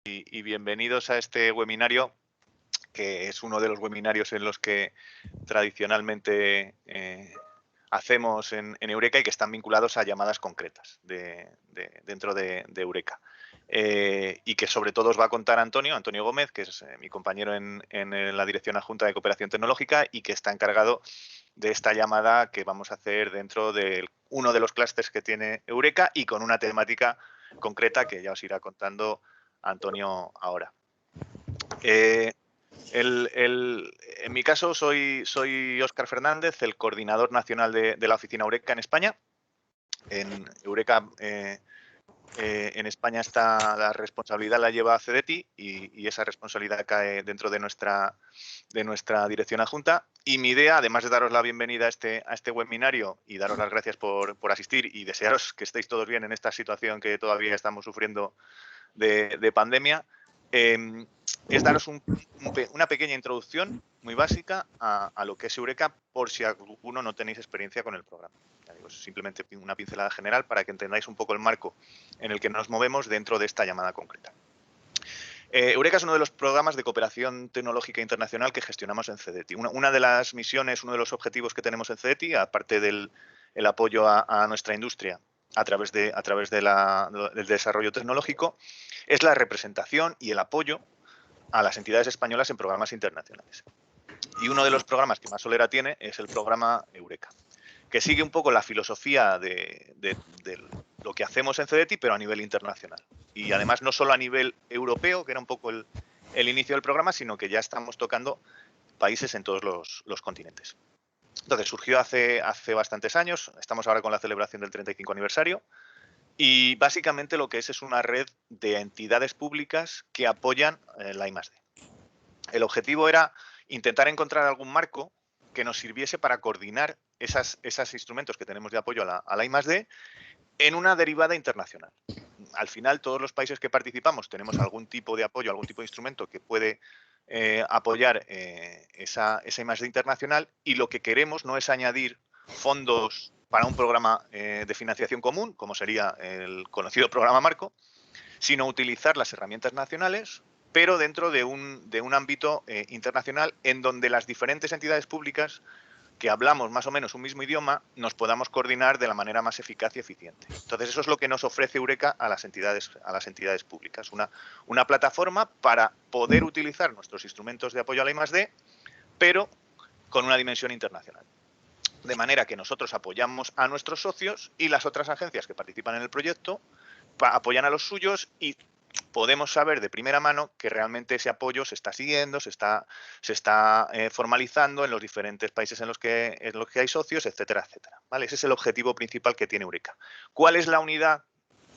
y bienvenidos a este webinario, que es uno de los webinarios en los que tradicionalmente hacemos en Eureka y que están vinculados a llamadas concretas dentro de Eureka. Y que sobre todo os va a contar Antonio Gómez, que es mi compañero en la Dirección Adjunta de Cooperación Tecnológica y que está encargado de esta llamada que vamos a hacer dentro de uno de los clústeres que tiene Eureka y con una temática concreta que ya os irá contando Antonio ahora. En mi caso soy Óscar Fernández, el coordinador nacional de la oficina Eureka en España. En Eureka en España la responsabilidad la lleva CDTI y esa responsabilidad cae dentro de nuestra dirección adjunta. Y mi idea, además de daros la bienvenida a este webinario y daros las gracias por asistir y desearos que estéis todos bien en esta situación que todavía estamos sufriendo de pandemia, es daros una pequeña introducción muy básica a lo que es Eureka, por si alguno no tenéis experiencia con el programa. Ya digo, simplemente una pincelada general para que entendáis un poco el marco en el que nos movemos dentro de esta llamada concreta. Eureka es uno de los programas de cooperación tecnológica internacional que gestionamos en CDTI. Una de las misiones, uno de los objetivos que tenemos en CDTI, aparte del apoyo a nuestra industria a través del desarrollo tecnológico, es la representación y el apoyo a las entidades españolas en programas internacionales. Y uno de los programas que más solera tiene es el programa Eureka, que sigue un poco la filosofía de lo que hacemos en CDTI, pero a nivel internacional. Y además no solo a nivel europeo, que era un poco el inicio del programa, sino que ya estamos tocando países en todos los continentes. Entonces surgió hace bastantes años, estamos ahora con la celebración del 35 aniversario, y básicamente lo que es una red de entidades públicas que apoyan la I+D. El objetivo era intentar encontrar algún marco que nos sirviese para coordinar esos instrumentos que tenemos de apoyo a la I+D en una derivada internacional. Al final, todos los países que participamos tenemos algún tipo de apoyo, algún tipo de instrumento que puede apoyar esa I+D internacional, y lo que queremos no es añadir fondos para un programa de financiación común, como sería el conocido programa Marco, sino utilizar las herramientas nacionales, pero dentro de un ámbito internacional en donde las diferentes entidades públicas que hablamos más o menos un mismo idioma nos podamos coordinar de la manera más eficaz y eficiente. Entonces, eso es lo que nos ofrece Eureka a las entidades públicas, una plataforma para poder utilizar nuestros instrumentos de apoyo a la I+D, pero con una dimensión internacional. De manera que nosotros apoyamos a nuestros socios y las otras agencias que participan en el proyecto apoyan a los suyos, y podemos saber de primera mano que realmente ese apoyo se está siguiendo, se está formalizando en los diferentes países en los que hay socios, etcétera, etcétera. ¿Vale? Ese es el objetivo principal que tiene Eureka. ¿Cuál es la unidad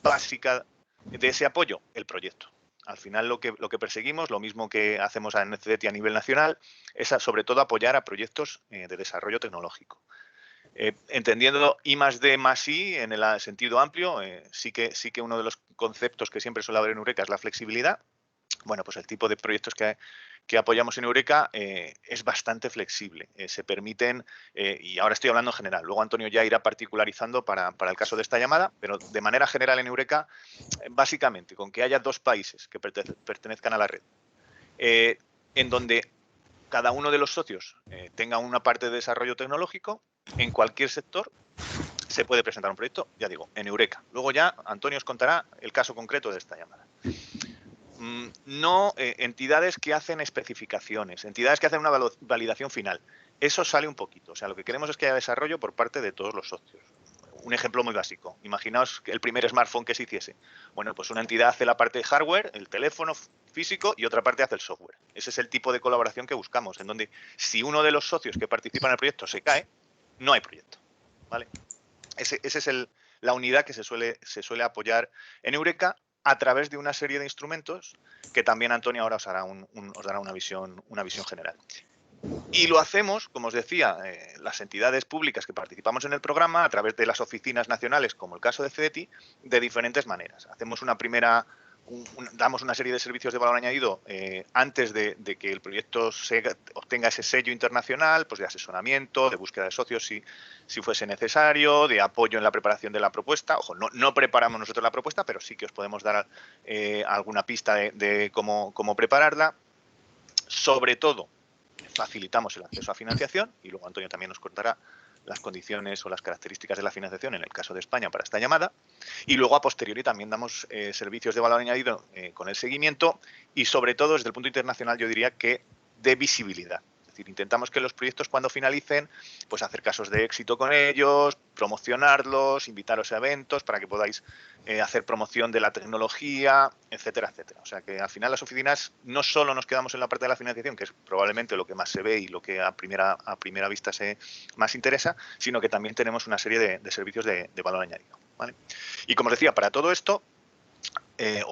básica de ese apoyo? El proyecto. Al final lo que perseguimos, lo mismo que hacemos en CDTI a nivel nacional, es sobre todo apoyar a proyectos de desarrollo tecnológico. Entendiendo I+D+I en el sentido amplio, sí que uno de los conceptos que siempre suele haber en Eureka es la flexibilidad. Bueno, pues el tipo de proyectos que apoyamos en Eureka es bastante flexible. Se permiten, y ahora estoy hablando en general, luego Antonio ya irá particularizando para el caso de esta llamada, pero de manera general en Eureka, básicamente, con que haya 2 países que pertenezcan a la red, en donde cada uno de los socios tenga una parte de desarrollo tecnológico, en cualquier sector se puede presentar un proyecto, ya digo, en Eureka. Luego ya Antonio os contará el caso concreto de esta llamada. No entidades que hacen especificaciones, entidades que hacen una validación final. Eso sale un poquito. O sea, lo que queremos es que haya desarrollo por parte de todos los socios. Un ejemplo muy básico. Imaginaos el primer smartphone que se hiciese. Bueno, pues una entidad hace la parte de hardware, el teléfono físico, y otra parte hace el software. Ese es el tipo de colaboración que buscamos, en donde si uno de los socios que participan en el proyecto se cae, no hay proyecto. ¿Vale? Ese es la unidad que se suele apoyar en Eureka a través de una serie de instrumentos que también Antonio ahora os dará una visión general. Y lo hacemos, como os decía, las entidades públicas que participamos en el programa a través de las oficinas nacionales, como el caso de CDTI, de diferentes maneras. Hacemos una primera damos una serie de servicios de valor añadido antes de que el proyecto obtenga ese sello internacional, pues de asesoramiento, de búsqueda de socios si fuese necesario, de apoyo en la preparación de la propuesta. Ojo, no preparamos nosotros la propuesta, pero sí que os podemos dar alguna pista de cómo prepararla. Sobre todo, facilitamos el acceso a financiación y luego Antonio también nos contará las condiciones o las características de la financiación en el caso de España para esta llamada. Y luego, a posteriori, también damos servicios de valor añadido con el seguimiento y, sobre todo, desde el punto internacional, yo diría que de visibilidad. Es decir, intentamos que los proyectos, cuando finalicen, pues hacer casos de éxito con ellos, promocionarlos, invitaros a eventos para que podáis hacer promoción de la tecnología, etcétera, etcétera. O sea que al final las oficinas no solo nos quedamos en la parte de la financiación, que es probablemente lo que más se ve y lo que a primera vista más interesa, sino que también tenemos una serie de servicios de valor añadido, ¿vale? Y como os decía, para todo esto,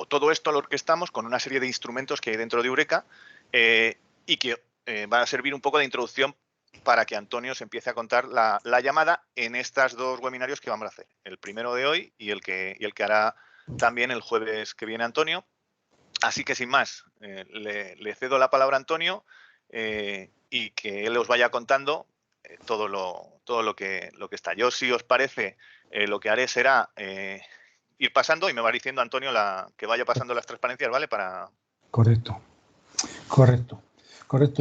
todo esto lo orquestamos con una serie de instrumentos que hay dentro de Eureka y que van a servir un poco de introducción para que Antonio se empiece a contar la llamada en estos dos webinarios que vamos a hacer. El primero de hoy y el que hará también el jueves que viene Antonio. Así que sin más, le cedo la palabra a Antonio y que él os vaya contando todo lo que está. Yo, si os parece, lo que haré será ir pasando y me va diciendo Antonio que vaya pasando las transparencias, ¿vale? Correcto.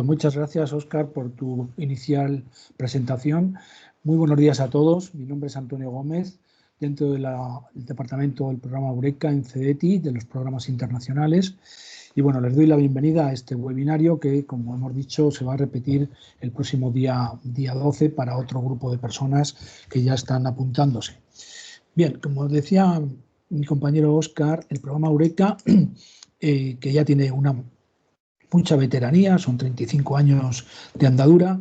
Muchas gracias, Óscar, por tu inicial presentación. Muy buenos días a todos. Mi nombre es Antonio Gómez, dentro del departamento del programa Eureka en CEDETI, de los programas internacionales. Y bueno, les doy la bienvenida a este webinario que, como hemos dicho, se va a repetir el próximo día 12 para otro grupo de personas que ya están apuntándose. Bien, como decía mi compañero Óscar, el programa Eureka, que ya tiene mucha veteranía, son 35 años de andadura,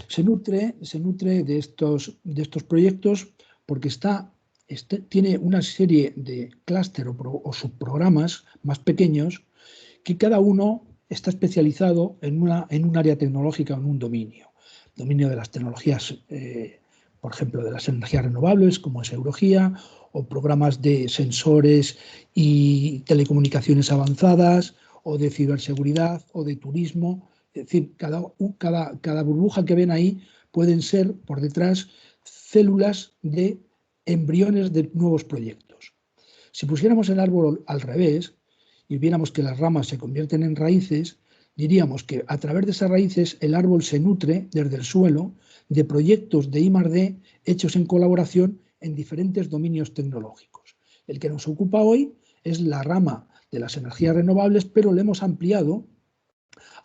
se nutre de estos proyectos porque tiene una serie de clúster o subprogramas más pequeños que cada uno está especializado en un área tecnológica o en un dominio de las tecnologías, por ejemplo, de las energías renovables, como es Eurogía, o programas de sensores y telecomunicaciones avanzadas, o de ciberseguridad, o de turismo. Es decir, cada burbuja que ven ahí pueden ser, por detrás, células de embriones de nuevos proyectos. Si pusiéramos el árbol al revés y viéramos que las ramas se convierten en raíces, diríamos que a través de esas raíces el árbol se nutre desde el suelo de proyectos de I+D hechos en colaboración en diferentes dominios tecnológicos. El que nos ocupa hoy es la rama de las energías renovables, pero le hemos ampliado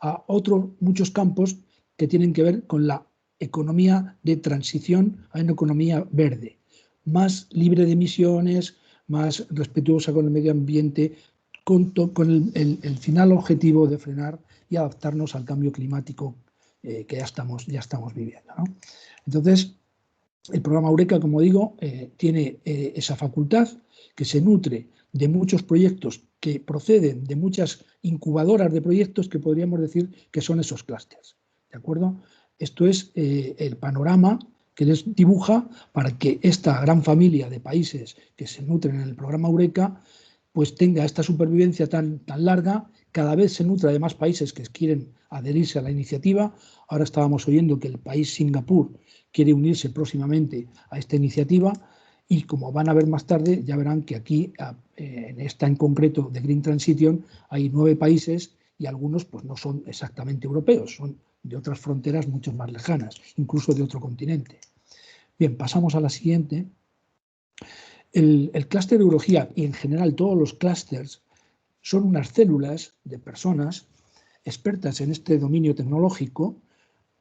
a otros muchos campos que tienen que ver con la economía de transición a una economía verde, más libre de emisiones, más respetuosa con el medio ambiente, con el final objetivo de frenar y adaptarnos al cambio climático que ya estamos viviendo, ¿no? Entonces, el programa Eureka, como digo, tiene esa facultad que se nutre de muchos proyectos que proceden de muchas incubadoras de proyectos que podríamos decir que son esos clústeres, ¿de acuerdo? Esto es el panorama que les dibuja para que esta gran familia de países que se nutren en el programa Eureka pues tenga esta supervivencia tan larga, cada vez se nutra de más países que quieren adherirse a la iniciativa. Ahora estábamos oyendo que el país Singapur quiere unirse próximamente a esta iniciativa y, como van a ver más tarde, ya verán que aquí, en esta en concreto de Green Transition, hay 9 países y algunos pues no son exactamente europeos, son de otras fronteras mucho más lejanas, incluso de otro continente. Bien, pasamos a la siguiente. El clúster de Eurogía y en general todos los clústeres son unas células de personas expertas en este dominio tecnológico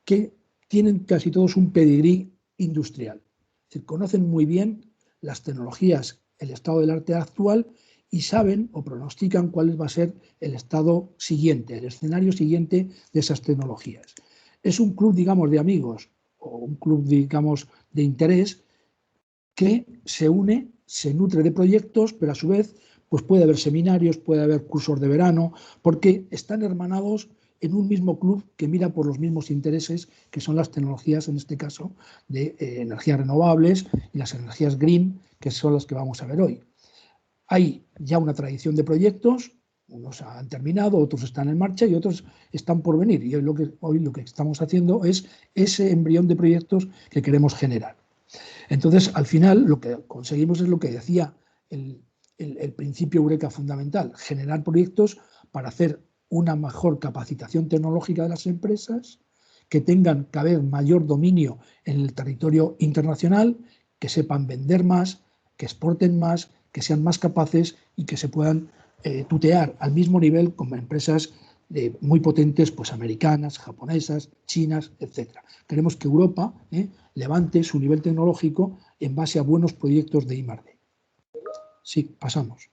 que tienen casi todos un pedigrí industrial. Es decir, conocen muy bien las tecnologías, el estado del arte actual y saben o pronostican cuál va a ser el estado siguiente, el escenario siguiente de esas tecnologías. Es un club, digamos, de amigos o un club, digamos, de interés que se une, se nutre de proyectos, pero a su vez pues puede haber seminarios, puede haber cursos de verano, porque están hermanados en un mismo club que mira por los mismos intereses, que son las tecnologías, en este caso, de energías renovables y las energías green, que son las que vamos a ver hoy. Hay ya una tradición de proyectos, unos han terminado, otros están en marcha y otros están por venir. Y hoy lo que estamos haciendo es ese embrión de proyectos que queremos generar. Entonces, al final, lo que conseguimos es lo que decía el principio Eureka fundamental, generar proyectos para hacer una mejor capacitación tecnológica de las empresas, que tengan cada vez mayor dominio en el territorio internacional, que sepan vender más, que exporten más, que sean más capaces y que se puedan tutear al mismo nivel como empresas muy potentes, pues americanas, japonesas, chinas, etc. Queremos que Europa levante su nivel tecnológico en base a buenos proyectos de I+D. Sí, pasamos.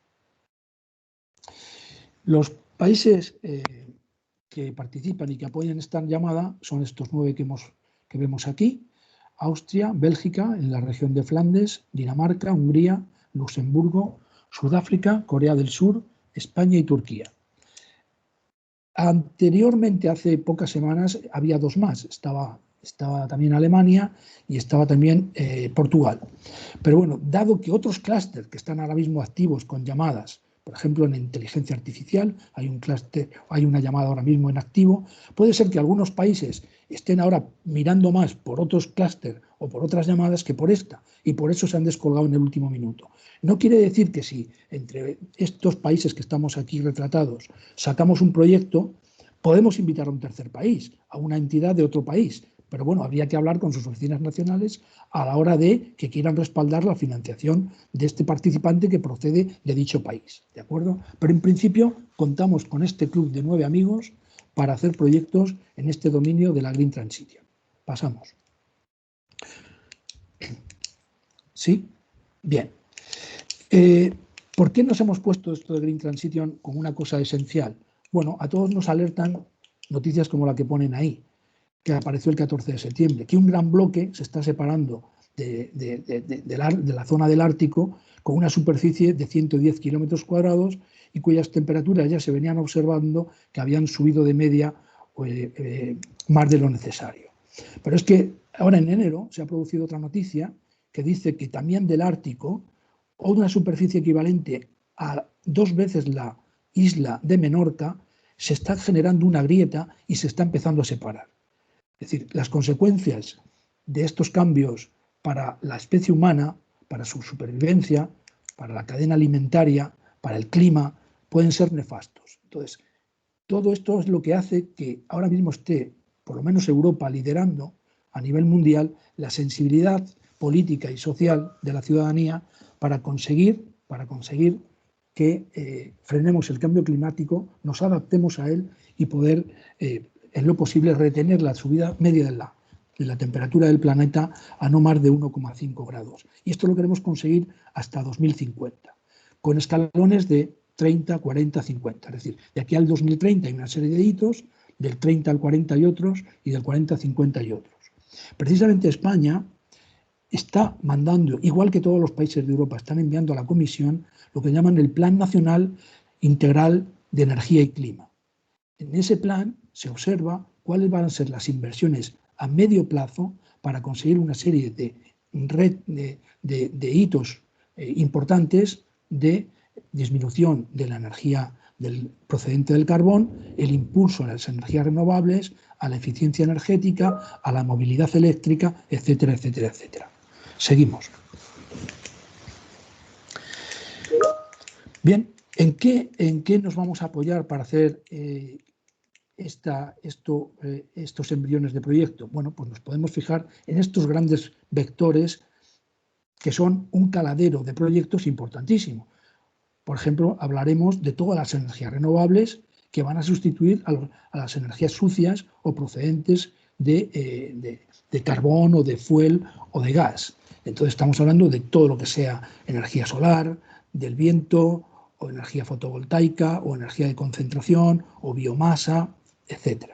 Los países que participan y que apoyan esta llamada son estos 9 que vemos aquí: Austria, Bélgica, en la región de Flandes, Dinamarca, Hungría, Luxemburgo, Sudáfrica, Corea del Sur, España y Turquía. Anteriormente, hace pocas semanas, había 2 más. Estaba también Alemania y estaba también Portugal. Pero bueno, dado que otros clústeres que están ahora mismo activos con llamadas, por ejemplo, en inteligencia artificial, hay un clúster, hay una llamada ahora mismo en activo, puede ser que algunos países estén ahora mirando más por otros clústeres o por otras llamadas que por esta, y por eso se han descolgado en el último minuto. No quiere decir que si entre estos países que estamos aquí retratados sacamos un proyecto, podemos invitar a un tercer país, a una entidad de otro país. Pero bueno, habría que hablar con sus oficinas nacionales a la hora de que quieran respaldar la financiación de este participante que procede de dicho país, ¿de acuerdo? Pero en principio contamos con este club de 9 amigos para hacer proyectos en este dominio de la Green Transition. Pasamos. ¿Sí? Bien. ¿Por qué nos hemos puesto esto de Green Transition como una cosa esencial? Bueno, a todos nos alertan noticias como la que ponen ahí, que apareció el 14 de septiembre, que un gran bloque se está separando de la zona del Ártico con una superficie de 110 kilómetros cuadrados y cuyas temperaturas ya se venían observando que habían subido de media más de lo necesario. Pero es que ahora en enero se ha producido otra noticia que dice que también del Ártico, o una superficie equivalente a 2 veces la isla de Menorca, se está generando una grieta y se está empezando a separar. Es decir, las consecuencias de estos cambios para la especie humana, para su supervivencia, para la cadena alimentaria, para el clima, pueden ser nefastos. Entonces, todo esto es lo que hace que ahora mismo esté, por lo menos Europa, liderando a nivel mundial la sensibilidad política y social de la ciudadanía para conseguir que frenemos el cambio climático, nos adaptemos a él y poder en lo posible retener la subida media de la temperatura del planeta a no más de 1,5 grados. Y esto lo queremos conseguir hasta 2050, con escalones de 30, 40, 50. Es decir, de aquí al 2030 hay una serie de hitos, del 30 al 40 y otros, y del 40 al 50 y otros. Precisamente España está mandando, igual que todos los países de Europa, están enviando a la Comisión lo que llaman el Plan Nacional Integral de Energía y Clima. En ese plan se observa cuáles van a ser las inversiones a medio plazo para conseguir una serie de hitos importantes de disminución de la energía procedente del carbón, el impulso a las energías renovables, a la eficiencia energética, a la movilidad eléctrica, etcétera, etcétera, etcétera. Seguimos. Bien, ¿en qué nos vamos a apoyar para hacer estos embriones de proyecto? Bueno, pues nos podemos fijar en estos grandes vectores que son un caladero de proyectos importantísimo. Por ejemplo, hablaremos de todas las energías renovables que van a sustituir a las energías sucias o procedentes de carbón o de fuel o de gas. Entonces estamos hablando de todo lo que sea energía solar, del viento, o energía fotovoltaica, o energía de concentración, o biomasa, etc.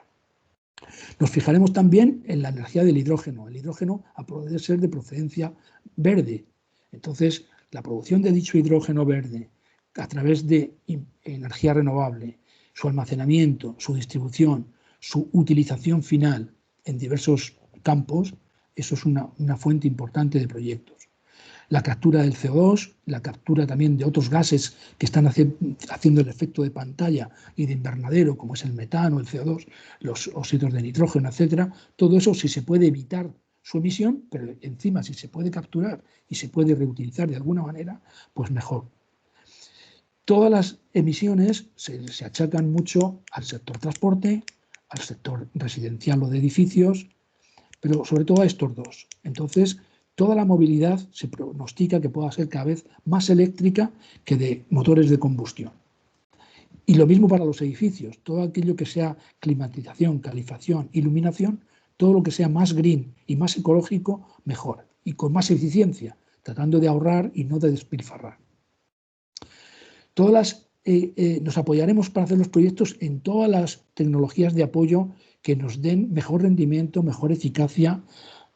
Nos fijaremos también en la energía del hidrógeno. El hidrógeno puede ser de procedencia verde. Entonces, la producción de dicho hidrógeno verde a través de energía renovable, su almacenamiento, su distribución, su utilización final en diversos campos, eso es una fuente importante de proyectos. la captura del CO2, la captura también de otros gases que están haciendo el efecto de pantalla y de invernadero, como es el metano, el CO2, los óxidos de nitrógeno, etcétera. Todo eso, si se puede evitar su emisión, pero encima si se puede capturar y se puede reutilizar de alguna manera, pues mejor. Todas las emisiones se achacan mucho al sector transporte, al sector residencial o de edificios, pero sobre todo a estos dos. Entonces, toda la movilidad se pronostica que pueda ser cada vez más eléctrica que de motores de combustión. Y lo mismo para los edificios. Todo aquello que sea climatización, calefacción, iluminación, todo lo que sea más green y más ecológico, mejor. Y con más eficiencia, tratando de ahorrar y no de despilfarrar. Nos apoyaremos para hacer los proyectos en todas las tecnologías de apoyo que nos den mejor rendimiento, mejor eficacia,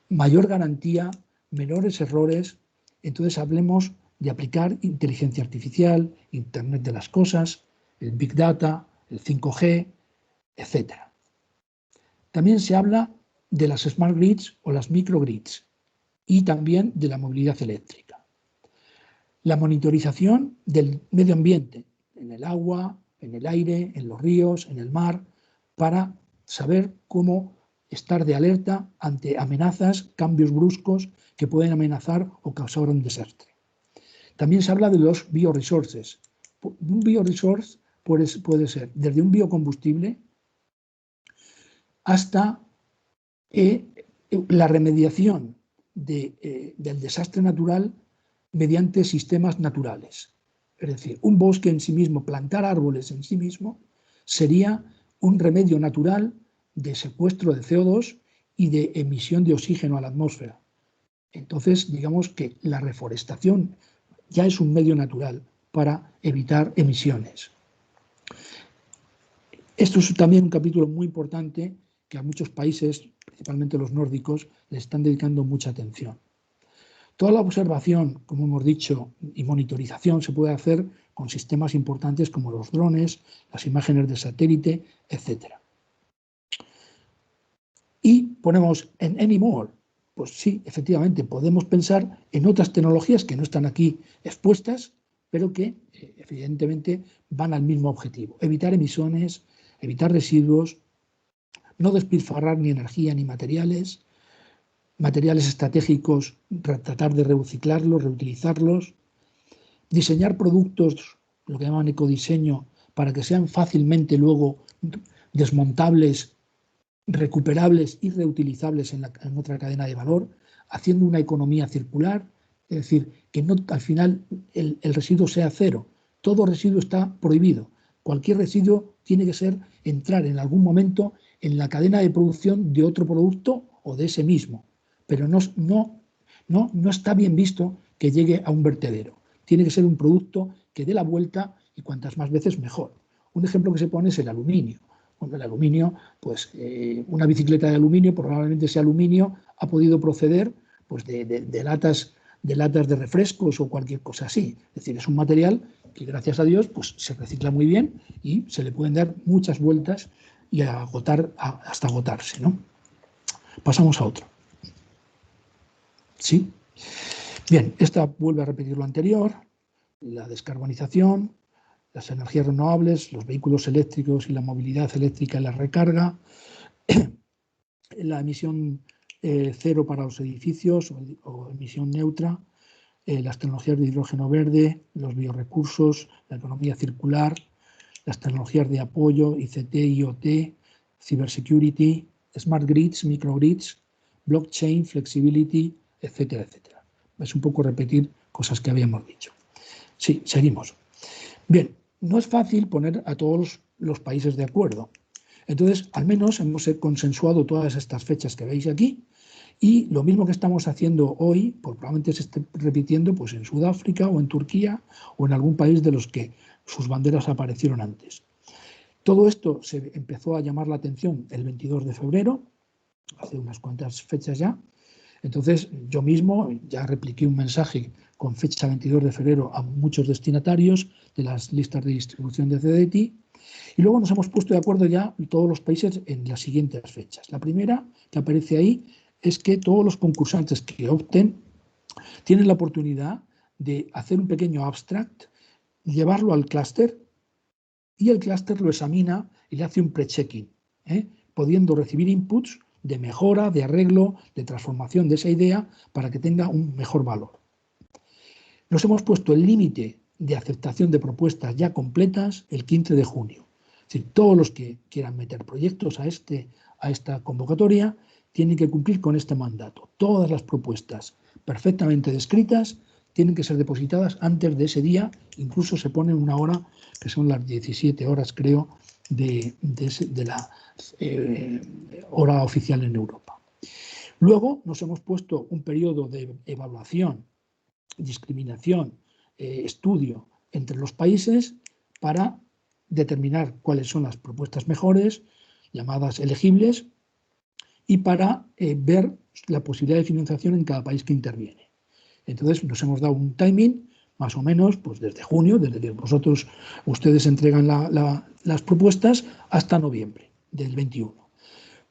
mayor garantía, menores errores. Entonces hablemos de aplicar inteligencia artificial, Internet de las cosas, el Big Data, el 5G, etc. También se habla de las Smart Grids o las microgrids y también de la movilidad eléctrica. La monitorización del medio ambiente, en el agua, en el aire, en los ríos, en el mar, para saber cómo estar de alerta ante amenazas, cambios bruscos que pueden amenazar o causar un desastre. También se habla de los bioresources. Un bioresource puede ser desde un biocombustible hasta la remediación del desastre natural mediante sistemas naturales. Es decir, un bosque en sí mismo, plantar árboles en sí mismo, sería un remedio natural de secuestro de CO2 y de emisión de oxígeno a la atmósfera. Entonces, digamos que la reforestación ya es un medio natural para evitar emisiones. Esto es también un capítulo muy importante que a muchos países, principalmente los nórdicos, le están dedicando mucha atención. Toda la observación, como hemos dicho, y monitorización se puede hacer con sistemas importantes como los drones, las imágenes de satélite, etc. Y ponemos en anymore. Pues sí, efectivamente, podemos pensar en otras tecnologías que no están aquí expuestas, pero que evidentemente van al mismo objetivo: evitar emisiones, evitar residuos, no despilfarrar ni energía ni materiales estratégicos, tratar de reciclarlos, reutilizarlos, diseñar productos, lo que llaman ecodiseño, para que sean fácilmente luego desmontables, recuperables y reutilizables en otra cadena de valor, haciendo una economía circular, es decir, que no, al final el residuo sea cero. Todo residuo está prohibido. Cualquier residuo tiene que entrar en algún momento en la cadena de producción de otro producto o de ese mismo. Pero no está bien visto que llegue a un vertedero. Tiene que ser un producto que dé la vuelta y cuantas más veces mejor. Un ejemplo que se pone es el aluminio. Bueno, el aluminio, pues una bicicleta de aluminio, probablemente ese aluminio ha podido proceder pues, de latas de refrescos o cualquier cosa así. Es decir, es un material que gracias a Dios pues, se recicla muy bien y se le pueden dar muchas vueltas y hasta agotarse, ¿no? Pasamos a otro. ¿Sí? Bien, esta vuelve a repetir lo anterior: la descarbonización, las energías renovables, los vehículos eléctricos y la movilidad eléctrica y la recarga, la emisión cero para los edificios o emisión neutra, las tecnologías de hidrógeno verde, los biorecursos, la economía circular, las tecnologías de apoyo, ICT, IoT, cybersecurity, smart grids, microgrids, blockchain, flexibility, etcétera, etcétera. Es un poco repetir cosas que habíamos dicho. Sí, seguimos. Bien, no es fácil poner a todos los países de acuerdo. Entonces, al menos hemos consensuado todas estas fechas que veis aquí, y lo mismo que estamos haciendo hoy, pues probablemente se esté repitiendo pues, en Sudáfrica o en Turquía o en algún país de los que sus banderas aparecieron antes. Todo esto se empezó a llamar la atención el 22 de febrero, hace unas cuantas fechas ya. Entonces, yo mismo ya repliqué un mensaje con fecha 22 de febrero a muchos destinatarios de las listas de distribución de CDTI, y luego nos hemos puesto de acuerdo ya todos los países en las siguientes fechas. La primera que aparece ahí es que todos los concursantes que opten tienen la oportunidad de hacer un pequeño abstract, llevarlo al clúster y el clúster lo examina y le hace un pre-checking, pudiendo recibir inputs de mejora, de arreglo, de transformación de esa idea para que tenga un mejor valor. Nos hemos puesto el límite de aceptación de propuestas ya completas el 15 de junio. Es decir, todos los que quieran meter proyectos a esta convocatoria tienen que cumplir con este mandato. Todas las propuestas perfectamente descritas tienen que ser depositadas antes de ese día. Incluso se pone una hora, que son las 17 horas, creo, de la hora oficial en Europa. Luego nos hemos puesto un periodo de evaluación, discriminación, estudio entre los países para determinar cuáles son las propuestas mejores, llamadas elegibles, y para ver la posibilidad de financiación en cada país que interviene. Entonces nos hemos dado un timing más o menos pues desde junio, desde que ustedes entregan las propuestas hasta noviembre del 21,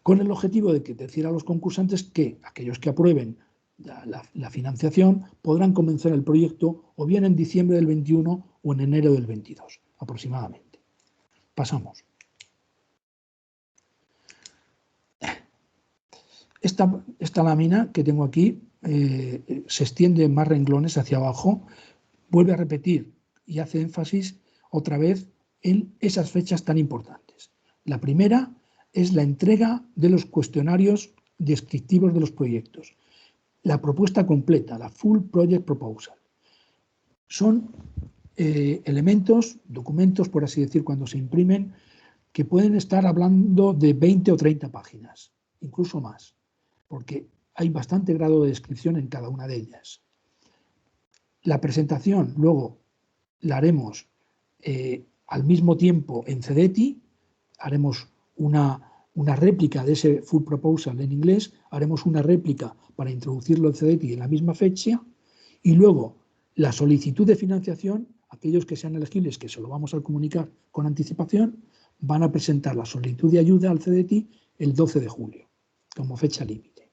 con el objetivo de decir a los concursantes que aquellos que aprueben la financiación podrán comenzar el proyecto o bien en diciembre del 21 o en enero del 22 aproximadamente. Pasamos. Esta lámina que tengo aquí se extiende en más renglones hacia abajo, vuelve a repetir y hace énfasis otra vez en esas fechas tan importantes. La primera es la entrega de los cuestionarios descriptivos de los proyectos. La propuesta completa, la Full Project Proposal. Son elementos, documentos, por así decir, cuando se imprimen, que pueden estar hablando de 20 o 30 páginas, incluso más, porque hay bastante grado de descripción en cada una de ellas. La presentación luego la haremos al mismo tiempo en CEDETI, haremos una réplica de ese Full Proposal en inglés, haremos una réplica para introducirlo en CEDETI en la misma fecha y luego la solicitud de financiación, aquellos que sean elegibles, que se lo vamos a comunicar con anticipación, van a presentar la solicitud de ayuda al CEDETI el 12 de julio como fecha límite.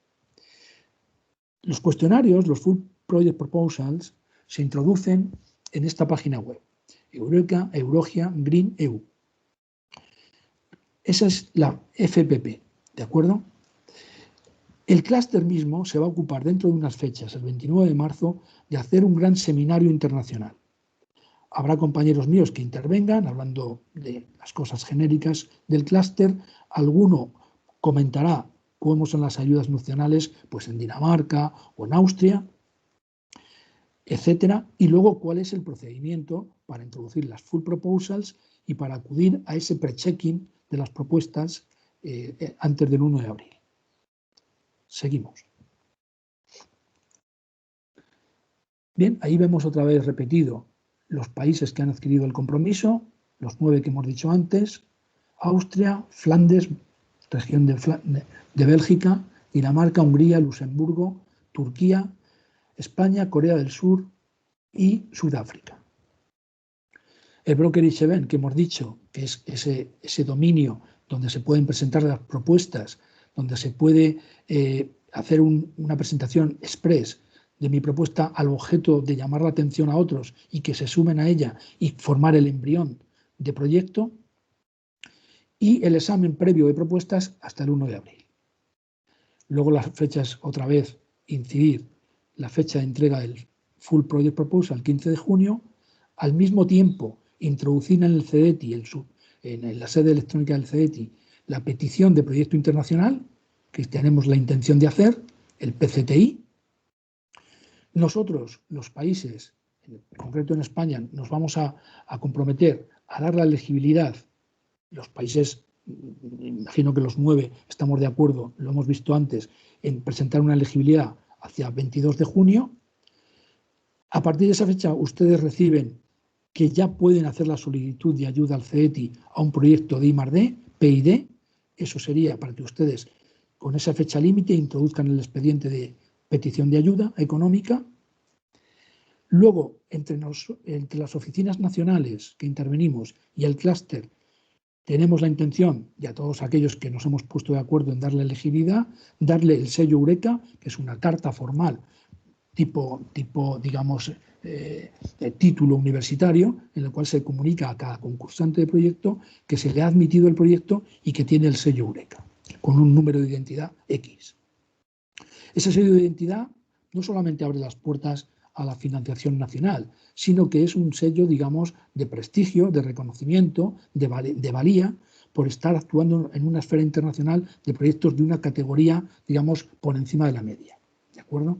Los cuestionarios, los Full Project Proposals, se introducen en esta página web, Eureka, Eurogia, Green EU. Esa es la FPP, ¿de acuerdo? El clúster mismo se va a ocupar dentro de unas fechas, el 29 de marzo, de hacer un gran seminario internacional. Habrá compañeros míos que intervengan hablando de las cosas genéricas del clúster. Alguno comentará cómo son las ayudas nacionales pues en Dinamarca o en Austria, etcétera, y luego cuál es el procedimiento para introducir las full proposals y para acudir a ese pre-checking de las propuestas antes del 1 de abril. Seguimos. Bien, ahí vemos otra vez repetido los países que han adquirido el compromiso, los 9 que hemos dicho antes: Austria, Flandes, región de Bélgica, Dinamarca, Hungría, Luxemburgo, Turquía, España, Corea del Sur y Sudáfrica. El Brokerage Event que hemos dicho, que es ese dominio donde se pueden presentar las propuestas, donde se puede hacer una presentación express de mi propuesta al objeto de llamar la atención a otros y que se sumen a ella y formar el embrión de proyecto, y el examen previo de propuestas hasta el 1 de abril. Luego las fechas, otra vez, incidir la fecha de entrega del Full Project Proposal, el 15 de junio, al mismo tiempo introducir en el CEDETI, en la sede electrónica del CEDETI, la petición de proyecto internacional, que tenemos la intención de hacer, el PCTI. Nosotros, los países, en concreto en España, nos vamos a comprometer a dar la elegibilidad. Los países, imagino que los 9 estamos de acuerdo, lo hemos visto antes, en presentar una elegibilidad hacia 22 de junio. A partir de esa fecha, ustedes reciben que ya pueden hacer la solicitud de ayuda al CEDETI a un proyecto de I+D, PID. Eso sería para que ustedes, con esa fecha límite, introduzcan el expediente de petición de ayuda económica. Luego, entre las oficinas nacionales que intervenimos y el clúster, tenemos la intención, y a todos aquellos que nos hemos puesto de acuerdo en darle elegibilidad, darle el sello Eureka, que es una carta formal digamos, título universitario, en el cual se comunica a cada concursante de proyecto que se le ha admitido el proyecto y que tiene el sello Eureka, con un número de identidad X. Ese sello de identidad no solamente abre las puertas a la financiación nacional, sino que es un sello, digamos, de prestigio, de reconocimiento, de valía, por estar actuando en una esfera internacional de proyectos de una categoría, digamos, por encima de la media. ¿De acuerdo?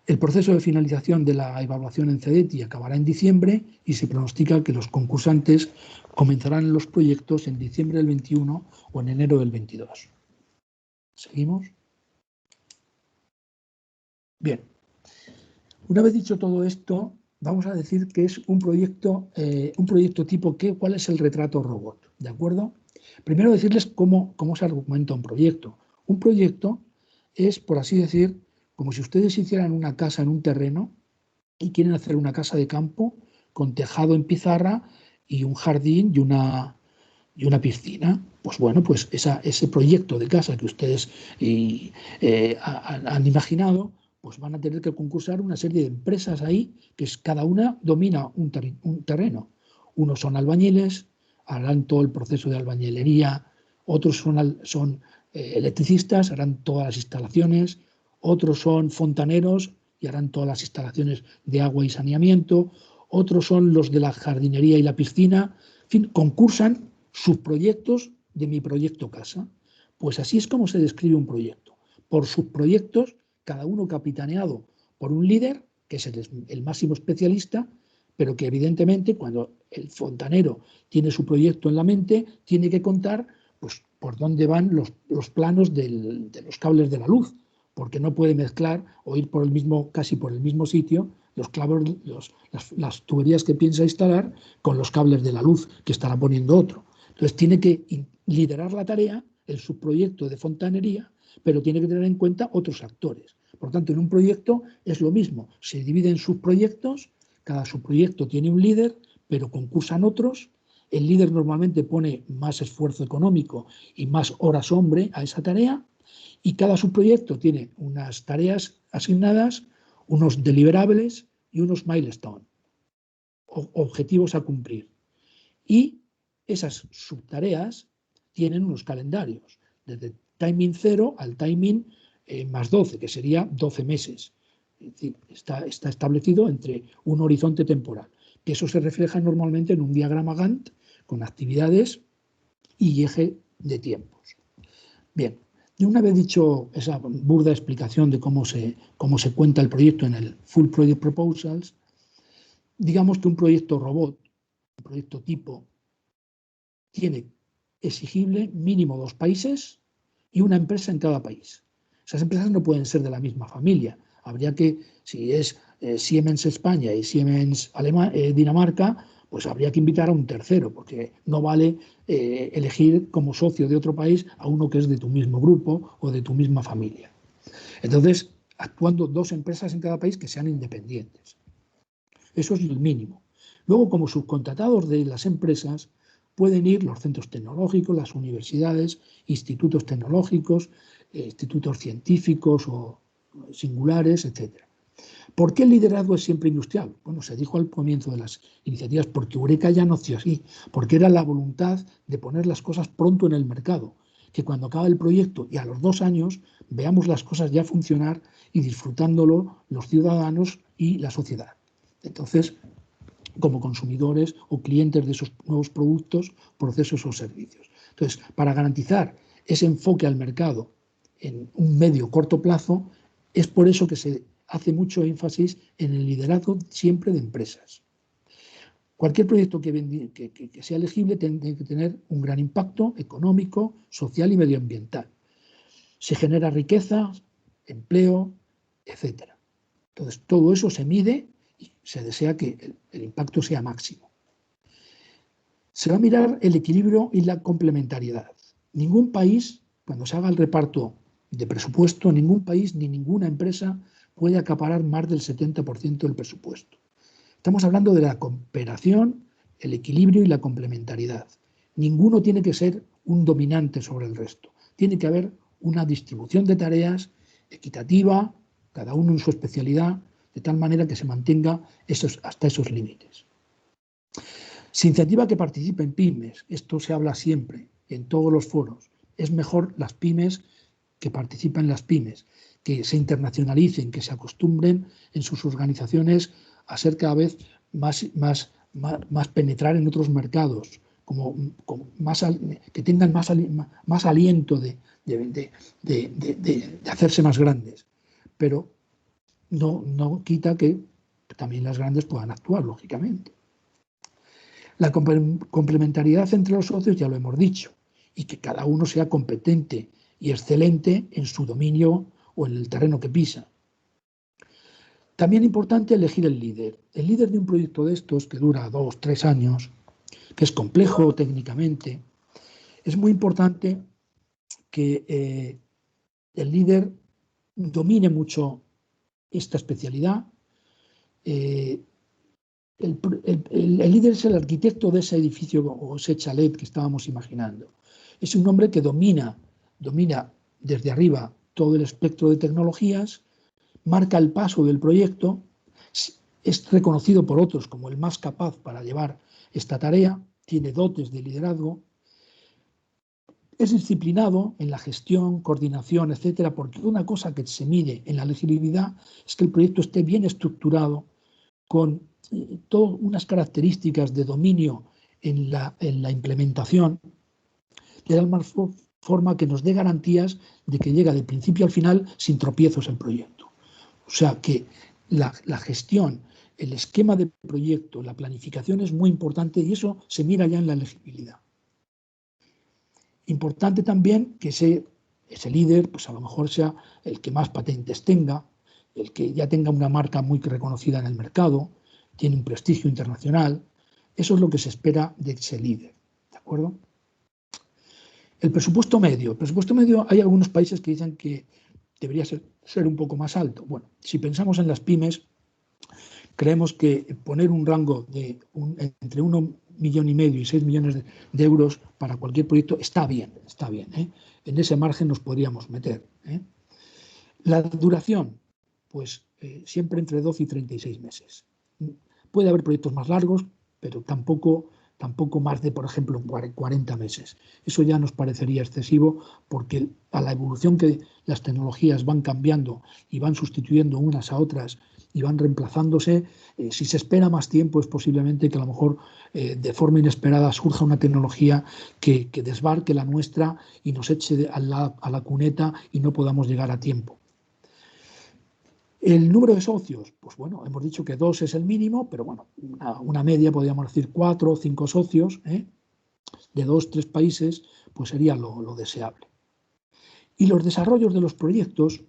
El proceso de finalización de la evaluación en CEDETI acabará en diciembre y se pronostica que los concursantes comenzarán los proyectos en diciembre del 21 o en enero del 22. ¿Seguimos? Bien. Una vez dicho todo esto, vamos a decir que es un proyecto tipo ¿cuál es el retrato robot? ¿De acuerdo? Primero decirles cómo se argumenta un proyecto. Un proyecto es, por así decir, como si ustedes hicieran una casa en un terreno y quieren hacer una casa de campo con tejado en pizarra y un jardín y una piscina. Pues bueno, pues ese proyecto de casa que ustedes han imaginado, pues van a tener que concursar una serie de empresas ahí, que cada una domina un terreno. Unos son albañiles, harán todo el proceso de albañilería, otros son electricistas, harán todas las instalaciones, otros son fontaneros y harán todas las instalaciones de agua y saneamiento, otros son los de la jardinería y la piscina, en fin, concursan subproyectos de mi proyecto casa. Pues así es como se describe un proyecto, por subproyectos, cada uno capitaneado por un líder, que es el máximo especialista, pero que evidentemente cuando el fontanero tiene su proyecto en la mente, tiene que contar pues, por dónde van los planos de los cables de la luz, porque no puede mezclar o ir casi por el mismo sitio las tuberías que piensa instalar con los cables de la luz que estará poniendo otro. Entonces tiene que liderar la tarea, el subproyecto de fontanería, pero tiene que tener en cuenta otros actores. Por tanto, en un proyecto es lo mismo, se divide en subproyectos, cada subproyecto tiene un líder, pero concursan otros. El líder normalmente pone más esfuerzo económico y más horas hombre a esa tarea, y cada subproyecto tiene unas tareas asignadas, unos deliverables y unos milestones, objetivos a cumplir. Y esas subtareas tienen unos calendarios, desde timing 0 al timing más 12, que sería 12 meses. Es decir, está establecido entre un horizonte temporal, que eso se refleja normalmente en un diagrama Gantt con actividades y eje de tiempos. Bien, y una vez dicho esa burda explicación de cómo se cuenta el proyecto en el Full Project Proposals, digamos que un proyecto robot, un proyecto tipo, tiene exigible mínimo 2 países y una empresa en cada país. Esas empresas no pueden ser de la misma familia. Habría que, si es Siemens España y Siemens Dinamarca, pues habría que invitar a un tercero, porque no vale elegir como socio de otro país a uno que es de tu mismo grupo o de tu misma familia. Entonces, actuando 2 empresas en cada país que sean independientes. Eso es el mínimo. Luego, como subcontratados de las empresas, pueden ir los centros tecnológicos, las universidades, institutos tecnológicos, institutos científicos o singulares, etc. ¿Por qué el liderazgo es siempre industrial? Bueno, se dijo al comienzo de las iniciativas, porque Eureka ya nació así, porque era la voluntad de poner las cosas pronto en el mercado, que cuando acabe el proyecto y a los 2 años veamos las cosas ya funcionar y disfrutándolo los ciudadanos y la sociedad. Entonces, como consumidores o clientes de esos nuevos productos, procesos o servicios. Entonces, para garantizar ese enfoque al mercado en un medio corto plazo, es por eso que se hace mucho énfasis en el liderazgo siempre de empresas. Cualquier proyecto que sea elegible tiene que tener un gran impacto económico, social y medioambiental. Se genera riqueza, empleo, etc. Entonces, todo eso se mide y se desea que el impacto sea máximo. Se va a mirar el equilibrio y la complementariedad. Ningún país, cuando se haga el reparto de presupuesto, ningún país ni ninguna empresa puede acaparar más del 70% del presupuesto. Estamos hablando de la cooperación, el equilibrio y la complementariedad. Ninguno tiene que ser un dominante sobre el resto. Tiene que haber una distribución de tareas equitativa, cada uno en su especialidad, de tal manera que se mantenga hasta esos límites. Se incentiva que participen pymes, esto se habla siempre, en todos los foros. Es mejor las pymes que participen las pymes, que se internacionalicen, que se acostumbren en sus organizaciones a ser cada vez más penetrar en otros mercados, que tengan más aliento de hacerse más grandes. Pero no quita que también las grandes puedan actuar, lógicamente. La complementariedad entre los socios ya lo hemos dicho, y que cada uno sea competente y excelente en su dominio o en el terreno que pisa. También es importante elegir el líder. El líder de un proyecto de estos, que dura 2 o 3 años, que es complejo técnicamente, es muy importante que el líder domine mucho esta especialidad. El líder es el arquitecto de ese edificio o ese chalet que estábamos imaginando. Es un hombre que domina desde arriba todo el espectro de tecnologías, marca el paso del proyecto, es reconocido por otros como el más capaz para llevar esta tarea, tiene dotes de liderazgo, es disciplinado en la gestión, coordinación, etcétera, porque una cosa que se mide en la legibilidad es que el proyecto esté bien estructurado, con todas unas características de dominio en la implementación, de tal forma que nos dé garantías de que llega de principio al final sin tropiezos el proyecto. O sea que la gestión, el esquema de proyecto, la planificación es muy importante y eso se mira ya en la elegibilidad. Importante también que ese líder, pues a lo mejor sea el que más patentes tenga, el que ya tenga una marca muy reconocida en el mercado, tiene un prestigio internacional. Eso es lo que se espera de ese líder, ¿de acuerdo? El presupuesto medio. El presupuesto medio, hay algunos países que dicen que debería ser un poco más alto. Bueno, si pensamos en las pymes, creemos que poner un rango de entre 1,5 millones y 6 millones de euros para cualquier proyecto está bien, ¿eh? En ese margen nos podríamos meter, ¿eh? La duración, pues siempre entre 12 y 36 meses. Puede haber proyectos más largos, pero tampoco más de, por ejemplo, 40 meses. Eso ya nos parecería excesivo porque a la evolución que las tecnologías van cambiando y van sustituyendo unas a otras y van reemplazándose, si se espera más tiempo es posiblemente que a lo mejor de forma inesperada surja una tecnología que desbarque la nuestra y nos eche a la cuneta y no podamos llegar a tiempo. El número de socios, pues bueno, hemos dicho que 2 es el mínimo, pero bueno, una media podríamos decir 4 o 5 socios, ¿eh? De 2 o 3 países, pues sería lo deseable. Y los desarrollos de los proyectos,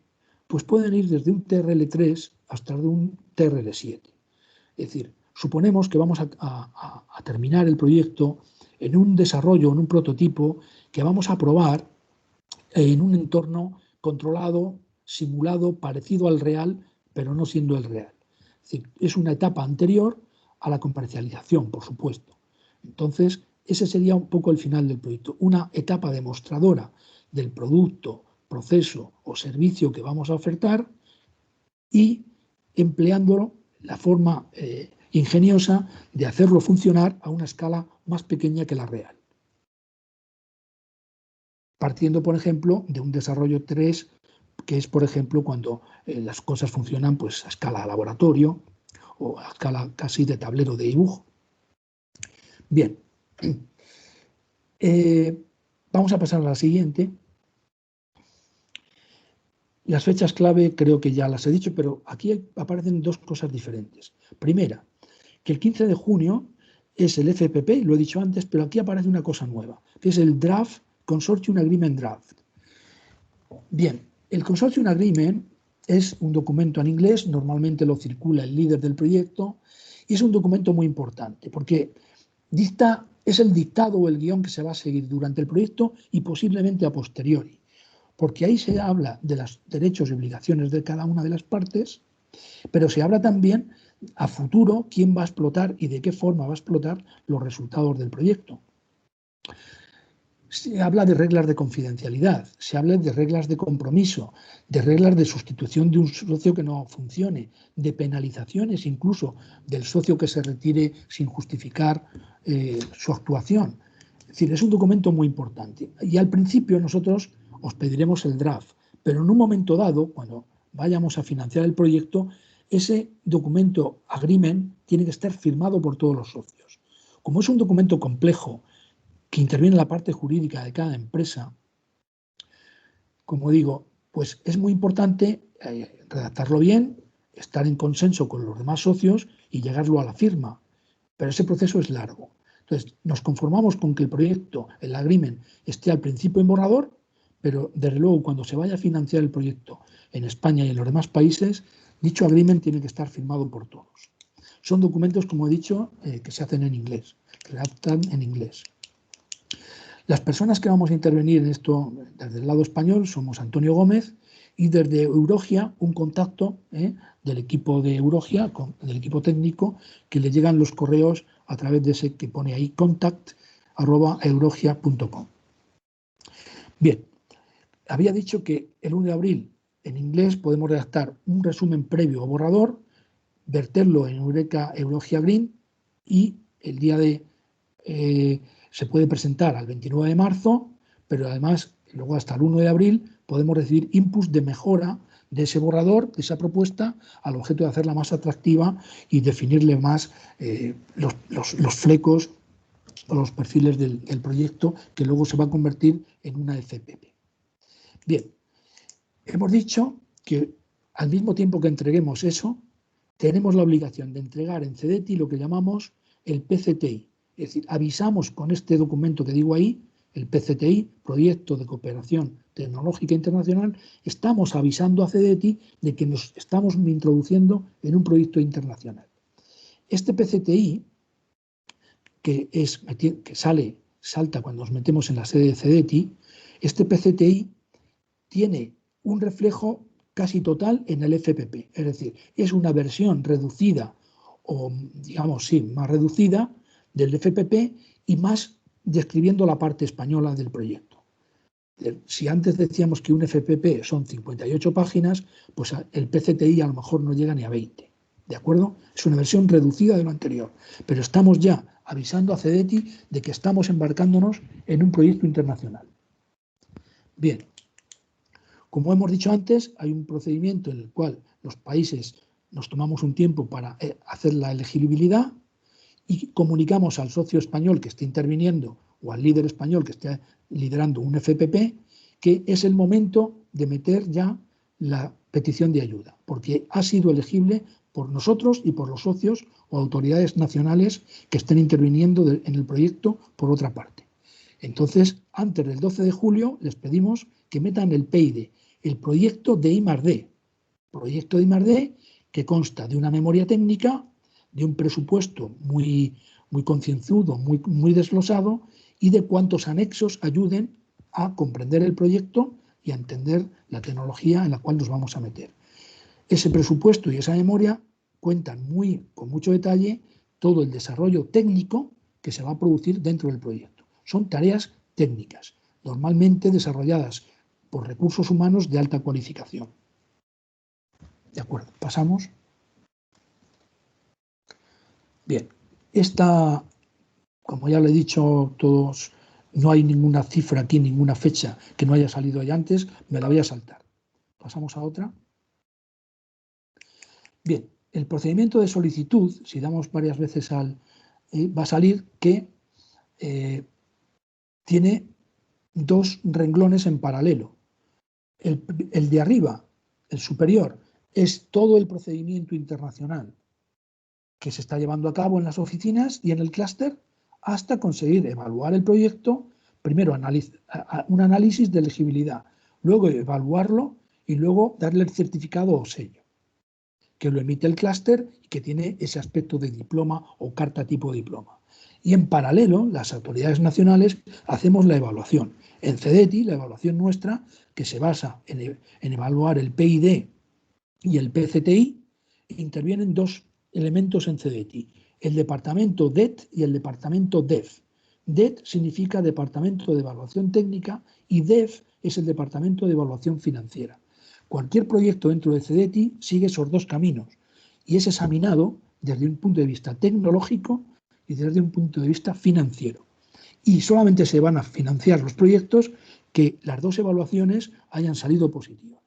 pues pueden ir desde un TRL3 hasta un TRL7. Es decir, suponemos que vamos a terminar el proyecto en un desarrollo, en un prototipo que vamos a probar en un entorno controlado, simulado, parecido al real, pero no siendo el real. Es decir, es una etapa anterior a la comercialización, por supuesto. Entonces, ese sería un poco el final del proyecto, una etapa demostradora del producto, proceso o servicio que vamos a ofertar y empleándolo la forma ingeniosa de hacerlo funcionar a una escala más pequeña que la real. Partiendo, por ejemplo, de un desarrollo 3, que es, por ejemplo, cuando las cosas funcionan pues, a escala laboratorio o a escala casi de tablero de dibujo. Bien, vamos a pasar a la siguiente. Las fechas clave creo que ya las he dicho, pero aquí aparecen 2 cosas diferentes. Primera, que el 15 de junio es el FPP, lo he dicho antes, pero aquí aparece una cosa nueva, que es el Draft Consortium Agreement Draft. Bien, el Consortium Agreement es un documento en inglés, normalmente lo circula el líder del proyecto, y es un documento muy importante, porque es el dictado o el guión que se va a seguir durante el proyecto y posiblemente a posteriori, porque ahí se habla de los derechos y obligaciones de cada una de las partes, pero se habla también a futuro quién va a explotar y de qué forma va a explotar los resultados del proyecto. Se habla de reglas de confidencialidad, se habla de reglas de compromiso, de reglas de sustitución de un socio que no funcione, de penalizaciones incluso del socio que se retire sin justificar su actuación. Es decir, es un documento muy importante. Y al principio nosotros os pediremos el draft, pero en un momento dado, cuando vayamos a financiar el proyecto, ese documento agreement tiene que estar firmado por todos los socios. Como es un documento complejo, que interviene en la parte jurídica de cada empresa, como digo, pues es muy importante redactarlo bien, estar en consenso con los demás socios y llegarlo a la firma. Pero ese proceso es largo. Entonces, nos conformamos con que el proyecto, el agreement, esté al principio en borrador, pero desde luego cuando se vaya a financiar el proyecto en España y en los demás países, dicho agreement tiene que estar firmado por todos. Son documentos, como he dicho, que se hacen en inglés, que se adaptan en inglés. Las personas que vamos a intervenir en esto desde el lado español somos Antonio Gómez y desde Eurogia un contacto del equipo de Eurogia, del equipo técnico, que le llegan los correos a través de ese que pone ahí contact@eurogia.com. Bien, había dicho que el 1 de abril en inglés podemos redactar un resumen previo o borrador, verterlo en Eureka Eurogia Green y el día de... se puede presentar al 29 de marzo, pero además luego hasta el 1 de abril podemos recibir inputs de mejora de ese borrador, de esa propuesta, al objeto de hacerla más atractiva y definirle más los flecos o los perfiles del proyecto que luego se va a convertir en una FPP. Bien, hemos dicho que al mismo tiempo que entreguemos eso, tenemos la obligación de entregar en CDTI lo que llamamos el PCTI. Es decir, avisamos con este documento que digo ahí, el PCTI, Proyecto de Cooperación Tecnológica Internacional, estamos avisando a CDTI de que nos estamos introduciendo en un proyecto internacional. Este PCTI, que salta cuando nos metemos en la sede de CDTI, este PCTI tiene un reflejo casi total en el FPP, es decir, es una versión reducida o, digamos, sí, más reducida del FPP y más describiendo la parte española del proyecto. Si antes decíamos que un FPP son 58 páginas, pues el PCTI a lo mejor no llega ni a 20, ¿de acuerdo? Es una versión reducida de lo anterior, pero estamos ya avisando a CDTI de que estamos embarcándonos en un proyecto internacional. Bien, como hemos dicho antes, hay un procedimiento en el cual los países nos tomamos un tiempo para hacer la elegibilidad y comunicamos al socio español que esté interviniendo o al líder español que esté liderando un FPP que es el momento de meter ya la petición de ayuda, porque ha sido elegible por nosotros y por los socios o autoridades nacionales que estén interviniendo en el proyecto por otra parte. Entonces, antes del 12 de julio les pedimos que metan el PID, el proyecto de I+D, proyecto de I+D que consta de una memoria técnica, de un presupuesto muy concienzudo, muy desglosado y de cuántos anexos ayuden a comprender el proyecto y a entender la tecnología en la cual nos vamos a meter. Ese presupuesto y esa memoria cuentan con mucho detalle todo el desarrollo técnico que se va a producir dentro del proyecto. Son tareas técnicas, normalmente desarrolladas por recursos humanos de alta cualificación. De acuerdo, pasamos. Bien, esta, como ya le he dicho a todos, no hay ninguna cifra aquí, ninguna fecha que no haya salido ahí antes, me la voy a saltar. Pasamos a otra. Bien, el procedimiento de solicitud, si damos varias veces va a salir que tiene dos renglones en paralelo. El de arriba, el superior, es todo el procedimiento internacional que se está llevando a cabo en las oficinas y en el clúster hasta conseguir evaluar el proyecto, primero un análisis de elegibilidad, luego evaluarlo y luego darle el certificado o sello, que lo emite el clúster y que tiene ese aspecto de diploma o carta tipo diploma. Y en paralelo, las autoridades nacionales hacemos la evaluación. En CDTI, la evaluación nuestra, que se basa en evaluar el PID y el PCTI, intervienen dos elementos en CDTI, el departamento DET y el departamento DEF. DET significa Departamento de Evaluación Técnica y DEF es el Departamento de Evaluación Financiera. Cualquier proyecto dentro de CEDETI sigue esos dos caminos y es examinado desde un punto de vista tecnológico y desde un punto de vista financiero. Y solamente se van a financiar los proyectos que las dos evaluaciones hayan salido positivas.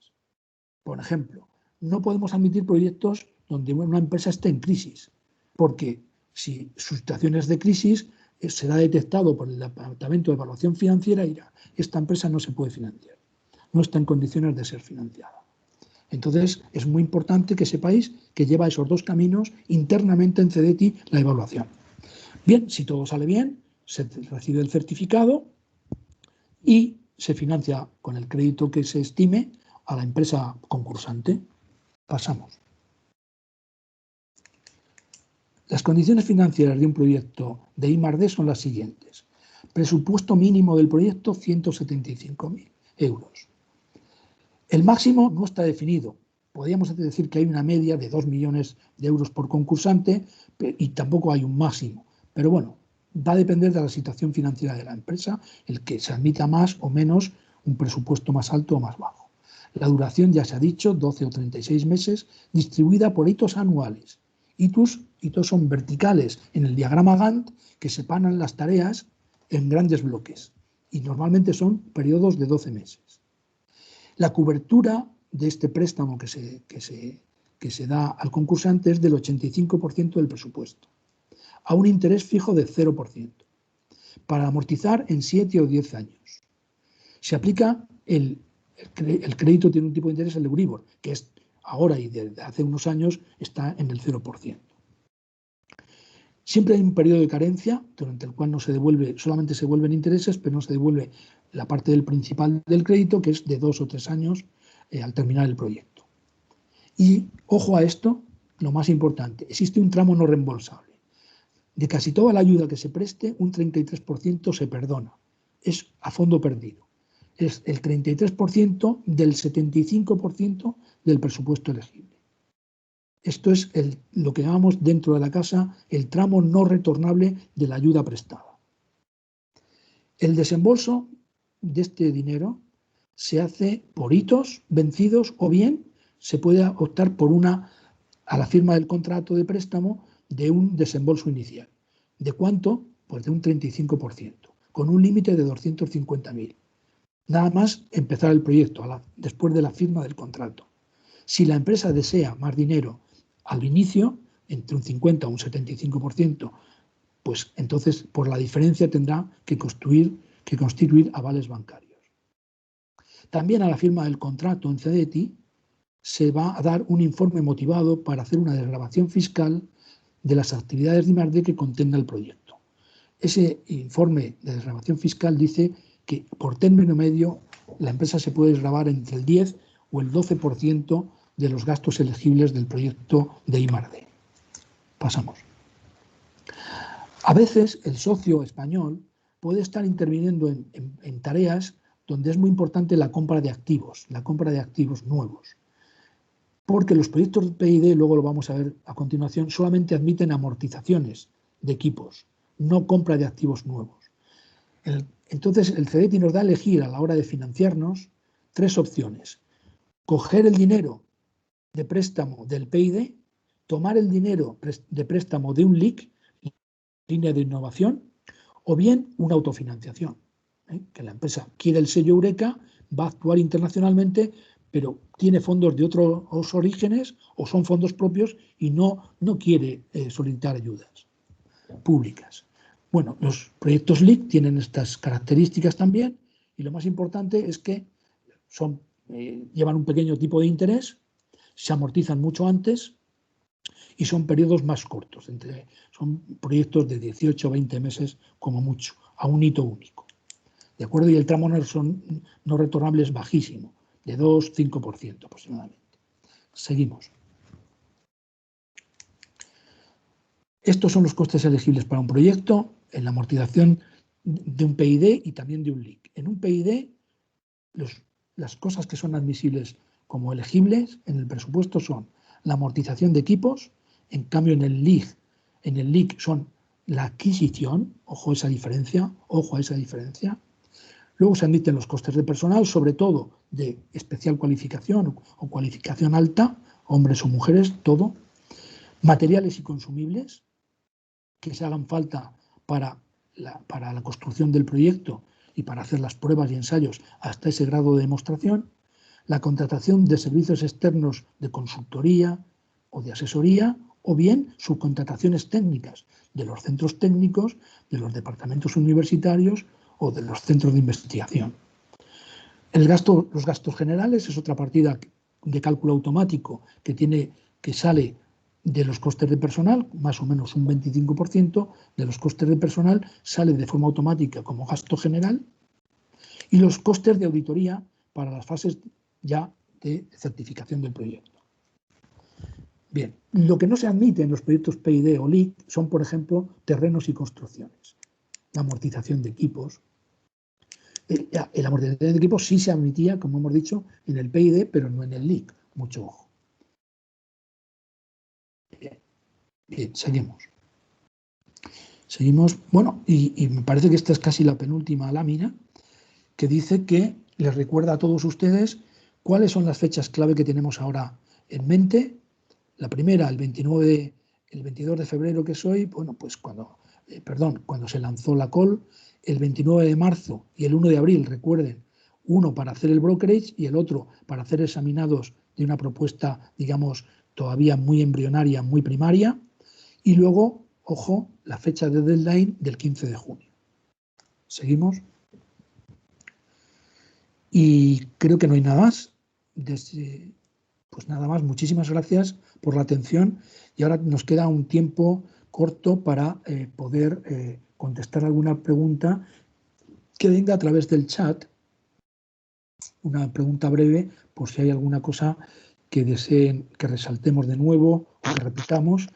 Por ejemplo, no podemos admitir proyectos donde una empresa esté en crisis, porque si su situación es de crisis, será detectado por el Departamento de Evaluación Financiera y dirá, esta empresa no se puede financiar, no está en condiciones de ser financiada. Entonces, es muy importante que sepáis que lleva esos dos caminos internamente en CEDETI la evaluación. Bien, si todo sale bien, se recibe el certificado y se financia con el crédito que se estime a la empresa concursante. Pasamos. Las condiciones financieras de un proyecto de I+D son las siguientes. Presupuesto mínimo del proyecto, 175.000 euros. El máximo no está definido. Podríamos decir que hay una media de 2 millones de euros por concursante y tampoco hay un máximo. Pero bueno, va a depender de la situación financiera de la empresa el que se admita más o menos un presupuesto más alto o más bajo. La duración, ya se ha dicho, 12 o 36 meses, distribuida por hitos anuales. Hitos son verticales en el diagrama Gantt que separan las tareas en grandes bloques y normalmente son periodos de 12 meses. La cobertura de este préstamo que se da al concursante es del 85% del presupuesto, a un interés fijo de 0%, para amortizar en 7 o 10 años. Se aplica el crédito, tiene un tipo de interés, el Euribor, que es ahora y desde hace unos años está en el 0%. Siempre hay un periodo de carencia durante el cual no se devuelve, solamente se devuelven intereses, pero no se devuelve la parte del principal del crédito, que es de 2 o 3 años al terminar el proyecto. Y ojo a esto, lo más importante, existe un tramo no reembolsable. De casi toda la ayuda que se preste, un 33% se perdona. Es a fondo perdido. Es el 33% del 75% del presupuesto elegible. Esto es lo que llamamos dentro de la casa el tramo no retornable de la ayuda prestada. El desembolso de este dinero se hace por hitos vencidos o bien se puede optar por a la firma del contrato de préstamo de un desembolso inicial. ¿De cuánto? Pues de un 35%, con un límite de 250.000. Nada más empezar el proyecto, después de la firma del contrato. Si la empresa desea más dinero al inicio, entre un 50 o un 75%, pues entonces por la diferencia tendrá que constituir avales bancarios. También a la firma del contrato en CEDETI se va a dar un informe motivado para hacer una desgravación fiscal de las actividades de I+D que contenga el proyecto. Ese informe de desgravación fiscal dice que por término medio la empresa se puede desgravar entre el 10 o el 12% de los gastos elegibles del proyecto de I+D. Pasamos. A veces el socio español puede estar interviniendo en tareas donde es muy importante la compra de activos nuevos. Porque los proyectos de PID, luego lo vamos a ver a continuación, solamente admiten amortizaciones de equipos, no compra de activos nuevos. Entonces el CEDETI nos da a elegir a la hora de financiarnos 3 opciones. Coger el dinero de préstamo del PID, tomar el dinero de préstamo de un LIC, línea de innovación, o bien una autofinanciación, que la empresa quiere el sello Eureka, va a actuar internacionalmente, pero tiene fondos de otros orígenes o son fondos propios y no quiere solicitar ayudas públicas. Bueno, los proyectos LIC tienen estas características también y lo más importante es que llevan un pequeño tipo de interés, se amortizan mucho antes y son periodos más cortos, son proyectos de 18 o 20 meses como mucho, a un hito único. ¿De acuerdo? Y el tramo no retornable es bajísimo, de 2-5% aproximadamente. Seguimos. Estos son los costes elegibles para un proyecto en la amortización de un PID y también de un LIC. En un PID, las cosas que son admisibles como elegibles en el presupuesto son la amortización de equipos, en cambio en el LIC son la adquisición, ojo a esa diferencia. Luego se admiten los costes de personal, sobre todo de especial cualificación o cualificación alta, hombres o mujeres, todo. Materiales y consumibles que se hagan falta para la construcción del proyecto y para hacer las pruebas y ensayos hasta ese grado de demostración. La contratación de servicios externos de consultoría o de asesoría, o bien subcontrataciones técnicas de los centros técnicos, de los departamentos universitarios o de los centros de investigación. Los gastos generales es otra partida de cálculo automático que sale de los costes de personal, más o menos un 25% de los costes de personal sale de forma automática como gasto general, y los costes de auditoría para las fases ya de certificación del proyecto. Bien, lo que no se admite en los proyectos PID o LIC son, por ejemplo, terrenos y construcciones, la amortización de equipos. El amortización de equipos sí se admitía, como hemos dicho, en el PID, pero no en el LIC. Mucho ojo. Bien, seguimos. Bueno, y me parece que esta es casi la penúltima lámina, que dice que les recuerda a todos ustedes cuáles son las fechas clave que tenemos ahora en mente. La primera, el 22 de febrero que es hoy, bueno, pues cuando se lanzó la call, el 29 de marzo y el 1 de abril, recuerden, uno para hacer el brokerage y el otro para hacer examinados de una propuesta, digamos, todavía muy embrionaria, muy primaria, y luego, ojo, la fecha de deadline del 15 de junio. ¿Seguimos? Y creo que no hay nada más. Pues nada más, muchísimas gracias por la atención y ahora nos queda un tiempo corto para poder contestar alguna pregunta que venga a través del chat, una pregunta breve por si hay alguna cosa que deseen que resaltemos de nuevo o que repitamos.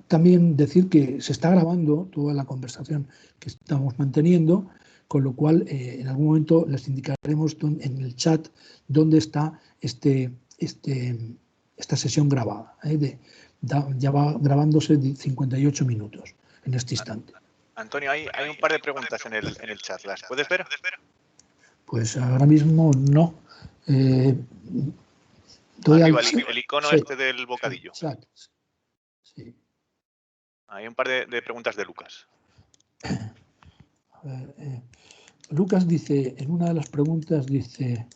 También decir que se está grabando toda la conversación que estamos manteniendo, con lo cual en algún momento les indicaremos en el chat dónde está esta sesión grabada. Ya va grabándose de 58 minutos en este instante. Antonio, hay un par de preguntas en el chat. ¿Las puedes ver? Pues ahora mismo no. Arriba, el icono este del bocadillo. Chat. Sí. Hay un par de preguntas de Lucas. A ver, Lucas dice, en una de las preguntas dice,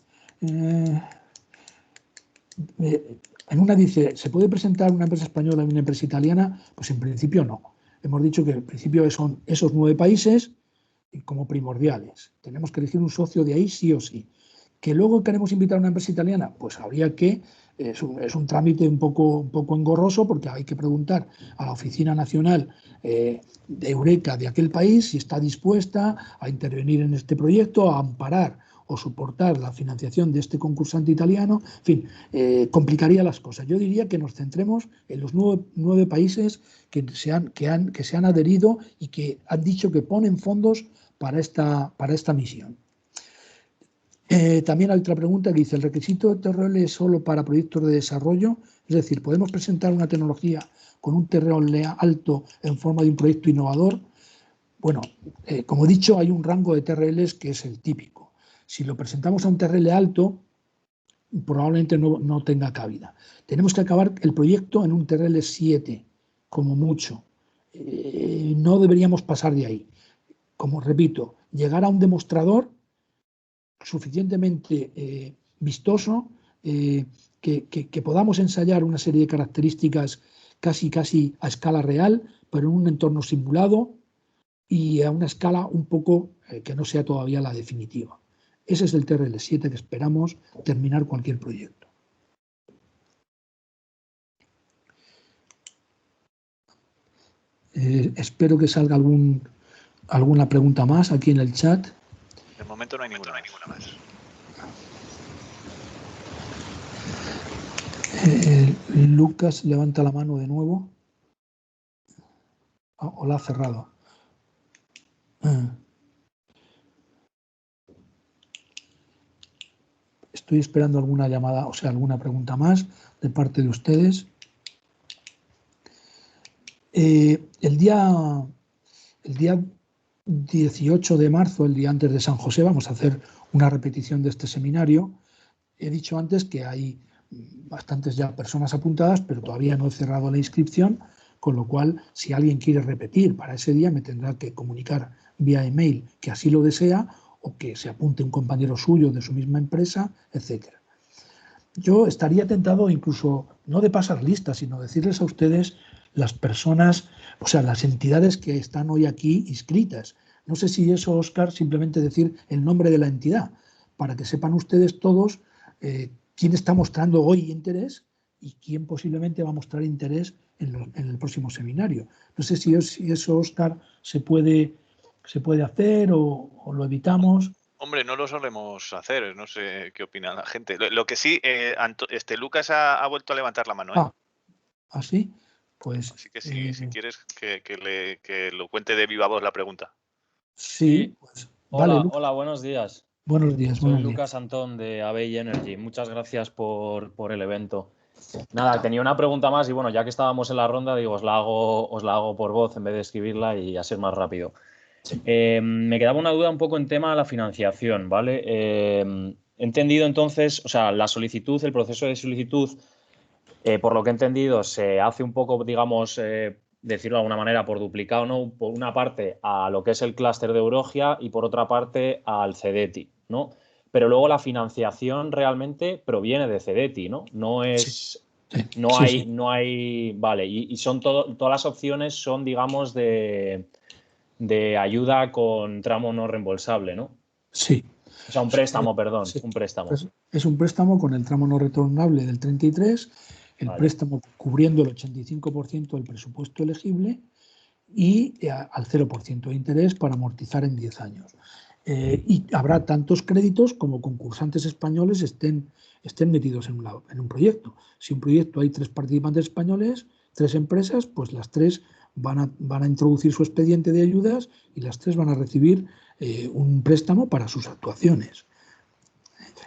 ¿se puede presentar una empresa española y una empresa italiana? Pues en principio no. Hemos dicho que en principio son esos 9 países como primordiales. Tenemos que elegir un socio de ahí sí o sí. ¿Que luego queremos invitar a una empresa italiana? Pues habría que, es un trámite un poco engorroso porque hay que preguntar a la Oficina Nacional de Eureka de aquel país si está dispuesta a intervenir en este proyecto, a amparar o soportar la financiación de este concursante italiano. En fin, complicaría las cosas. Yo diría que nos centremos en los 9 países que se han adherido y que han dicho que ponen fondos para esta misión. También hay otra pregunta que dice, ¿el requisito de TRL es solo para proyectos de desarrollo? Es decir, ¿podemos presentar una tecnología con un TRL alto en forma de un proyecto innovador? Bueno, como he dicho, hay un rango de TRLs que es el típico. Si lo presentamos a un TRL alto, probablemente no tenga cabida. Tenemos que acabar el proyecto en un TRL 7, como mucho. No deberíamos pasar de ahí. Como repito, llegar a un demostrador suficientemente vistoso, que podamos ensayar una serie de características casi a escala real, pero en un entorno simulado y a una escala un poco que no sea todavía la definitiva. Ese es el TRL7 que esperamos terminar cualquier proyecto. Espero que salga alguna pregunta más aquí en el chat. De momento no hay ninguna más. Lucas levanta la mano de nuevo. O la ha cerrado. Estoy esperando alguna llamada, o sea, alguna pregunta más de parte de ustedes. El día 18 de marzo, el día antes de San José, vamos a hacer una repetición de este seminario. He dicho antes que hay bastantes ya personas apuntadas, pero todavía no he cerrado la inscripción, con lo cual, si alguien quiere repetir para ese día, me tendrá que comunicar vía email que así lo desea o que se apunte un compañero suyo de su misma empresa, etcétera. Yo estaría tentado incluso no de pasar listas, sino decirles a ustedes las personas, o sea, las entidades que están hoy aquí inscritas. No sé si eso, Óscar, simplemente decir el nombre de la entidad, para que sepan ustedes todos quién está mostrando hoy interés y quién posiblemente va a mostrar interés en el próximo seminario. No sé si eso, Óscar, se puede hacer o lo evitamos. Hombre, no lo solemos hacer, no sé qué opina la gente. Lo que sí, Lucas ha vuelto a levantar la mano, ¿eh? ¿Así? Pues Así que si quieres que lo cuente de viva voz la pregunta. sí, pues hola, vale, Lucas. hola, buenos días. Buenos días. Soy Lucas Antón de Abey Energy. Muchas gracias por el evento. Nada, tenía una pregunta más y bueno, ya que estábamos en la ronda, digo, os la hago por voz en vez de escribirla y así es más rápido. Sí. Me quedaba una duda un poco en tema de la financiación, ¿vale? He entendido entonces, o sea, la solicitud, el proceso de solicitud, por lo que he entendido, se hace un poco, digamos, decirlo de alguna manera, por duplicado, ¿no? Por una parte a lo que es el clúster de Eurogia y por otra parte al CEDETI, ¿no? Pero luego la financiación realmente proviene de CEDETI, ¿no? No es... Sí. No hay... Vale, y son todas las opciones son, digamos, de ayuda con tramo no reembolsable, ¿no? Sí. O sea, un préstamo, perdón, sí. Un préstamo. Es un préstamo con el tramo no retornable del 33, el préstamo cubriendo el 85% del presupuesto elegible y al 0% de interés para amortizar en 10 años. Y habrá tantos créditos como concursantes españoles estén metidos en un proyecto. Si un proyecto hay 3 participantes españoles, 3 empresas, pues las 3 van a introducir su expediente de ayudas y las 3 van a recibir un préstamo para sus actuaciones.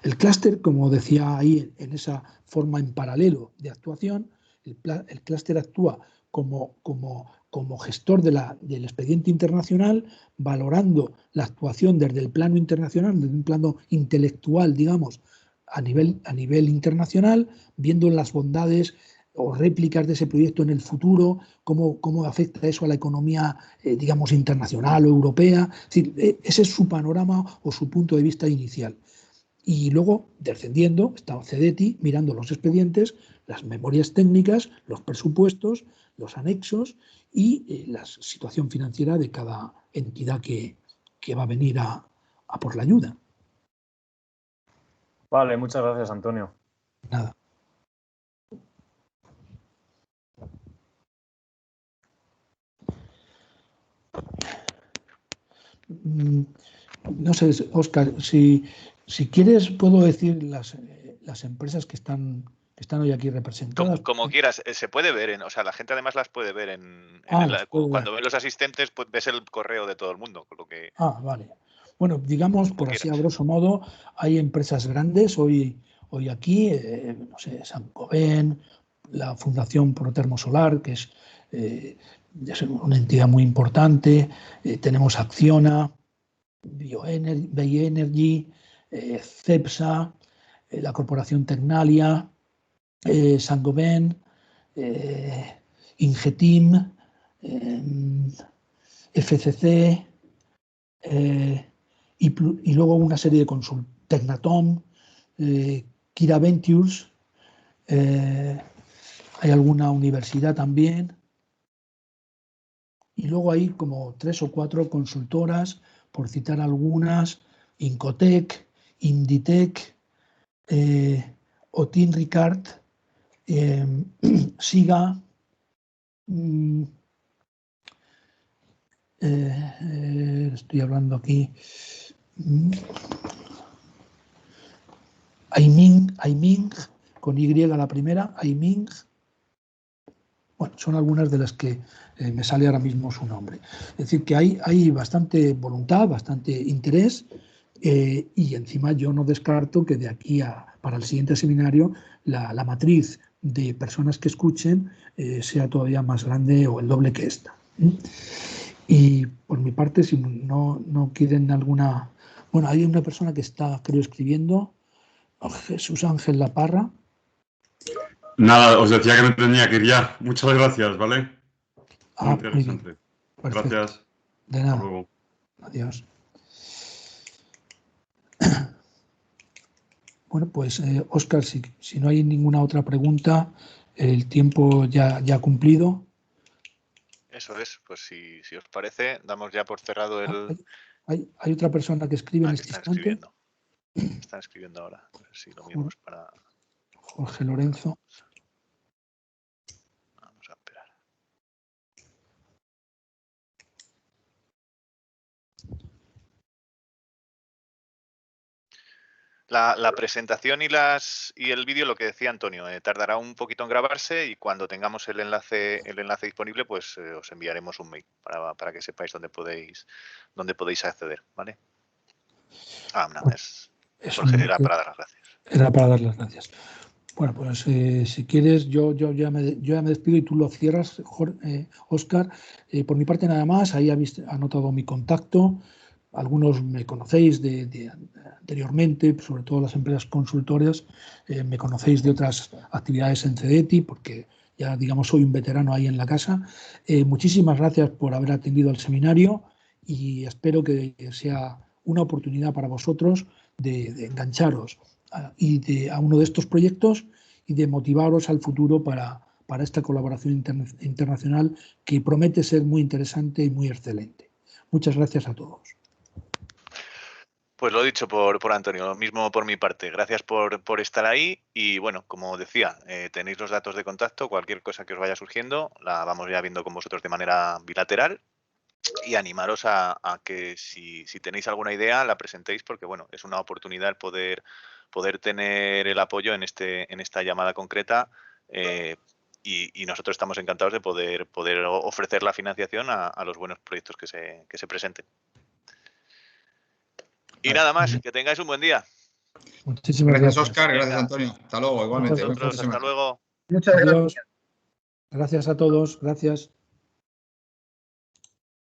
El clúster, como decía ahí, en esa forma en paralelo de actuación, el clúster actúa como gestor del expediente internacional, valorando la actuación desde el plano internacional, desde un plano intelectual, digamos, a nivel internacional, viendo las bondades o réplicas de ese proyecto en el futuro, cómo afecta eso a la economía, digamos, internacional o europea. Es decir, ese es su panorama o su punto de vista inicial. Y luego, descendiendo, está CEDETI mirando los expedientes, las memorias técnicas, los presupuestos, los anexos y la situación financiera de cada entidad que va a venir a por la ayuda. Vale, muchas gracias, Antonio. Nada. No sé, Óscar, si quieres puedo decir las empresas que están hoy aquí representadas. Como quieras, se puede ver, o sea, la gente además las puede ver cuando ven los asistentes, pues ves el correo de todo el mundo. Con lo que, vale. Bueno, digamos, por así a grosso modo, hay empresas grandes hoy aquí, no sé, Saint-Gobain, la Fundación Protermosolar, que es una entidad muy importante, tenemos Acciona, Bioenergy, Cepsa, la Corporación Tecnalia, Saint-Gobain, Ingetim, FCC, y luego una serie de consultas, Tecnatom, Kira Ventures, hay alguna universidad también, y luego hay como 3 o 4 consultoras, por citar algunas, Incotec, Inditec, Otin Ricard, Siga, estoy hablando aquí, Aiming, con Y la primera, Aiming. Bueno, son algunas de las que me sale ahora mismo su nombre. Es decir, que hay bastante voluntad, bastante interés, y encima yo no descarto que de aquí para el siguiente seminario la matriz de personas que escuchen sea todavía más grande o el doble que esta. Y por mi parte, si no quieren alguna... Bueno, hay una persona que está, creo, escribiendo, Jesús Ángel La Parra. Nada, os decía que me tenía que ir ya. Muchas gracias, ¿vale? Muy Muy bien. interesante. Perfecto. Gracias. De nada. Hasta luego. Adiós. Bueno, pues Óscar, si no hay ninguna otra pregunta, el tiempo ya ha cumplido. Eso es, pues si os parece, damos ya por cerrado el... Hay otra persona que escribe en que este están instante. escribiendo. Están escribiendo ahora. A ver si lo miramos para... Jorge Lorenzo. Vamos a esperar. La presentación y el vídeo, lo que decía Antonio, tardará un poquito en grabarse y cuando tengamos el enlace disponible, pues os enviaremos un mail para que sepáis dónde podéis acceder, ¿vale? Jorge, era para dar las gracias. Era para dar las gracias. Bueno, pues si quieres, yo ya me despido y tú lo cierras, Óscar. Por mi parte nada más, ahí habéis anotado mi contacto. Algunos me conocéis de anteriormente, sobre todo las empresas consultoras, me conocéis de otras actividades en CEDETI, porque ya, digamos, soy un veterano ahí en la casa. Muchísimas gracias por haber atendido al seminario y espero que sea una oportunidad para vosotros de engancharos a uno de estos proyectos y de motivaros al futuro para esta colaboración internacional que promete ser muy interesante y muy excelente. Muchas gracias a todos. Pues lo dicho por Antonio, lo mismo por mi parte. Gracias por estar ahí y bueno, como decía, tenéis los datos de contacto, cualquier cosa que os vaya surgiendo, la vamos ya viendo con vosotros de manera bilateral y animaros a que si tenéis alguna idea la presentéis porque bueno, es una oportunidad el poder tener el apoyo en esta llamada concreta y nosotros estamos encantados de poder ofrecer la financiación a los buenos proyectos que se presenten. Y nada más, que tengáis un buen día. Muchísimas gracias, Óscar. Gracias, Antonio. Hasta luego, igualmente. Hasta luego. Muchas gracias. Gracias a todos. Gracias.